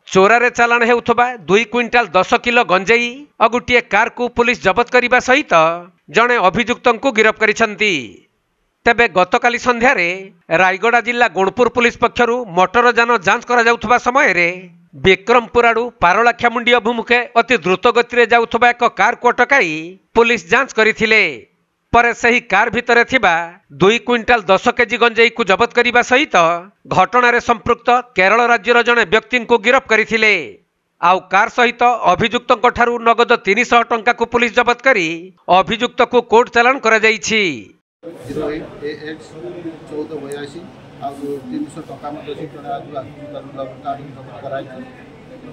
चोरारे चालाण हेउथबा 2 quintal 10 kilo गंजेई और गोटे car को पुलिस जबत करने सहित जड़े अभियुक्त को गिरफ्त करिसेंती। तेबे गतकाली संध्यारे रायगड़ा जिला गुणपुर पुलिस पक्षरु मोटर जान जांच करा जाउथबा समय रे विक्रमपुर आड़ू पारलाख्यामुंडी अभिमुखे अति द्रुत गति जाउथबा एक कार को अटकाई पुलिस जांच करथिले। पर सही कार भितरे थिबा 2 क्विंटाल 10 केजी गंजेई को जबत करने सहित घटना संपृक्त केरल राज्यर जड़े व्यक्ति को गिरफ्त करथिले। आउ कार सहित अभियुक्त नगद 300 टंका को पुलिस जबत करी अभियुक्त को कोर्ट चालान करा जाइछि। 08AX1482 आ 300 टका मते से जने आज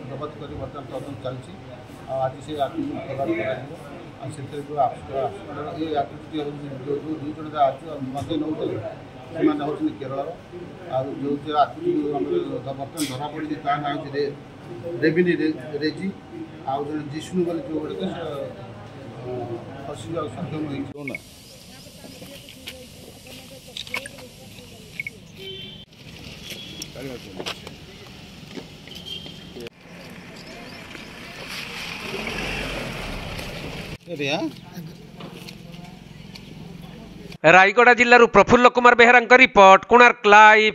जबत करी बर्तन तदन चलछि। आज से आदमी खबर कराइबो आ सेते जो ये आकृति जो दुई जन आज मते नउतले ସେମାନେ ହେଉଛନ୍ତି କେରଳର। ଆଉ ଯେଉଁ ଆकृତି ବର୍ତ୍ତମାନ ଧରା ପଡ଼ିଛି ତା ନାଁ ହେଉଛି ରେବିନି ରେଜି। ଆଉ ଜଣେ ଜିଷ୍ଣୁ ବୋଲି ଯେଉଁ ଗୋଟେ ଖସିବାକୁ ସକ୍ଷମ ହେଇଛି। रायगड़ा जिल्लारू प्रफुल्ल कुमार बेहरा रिपोर्ट, कोणार्क लाइव।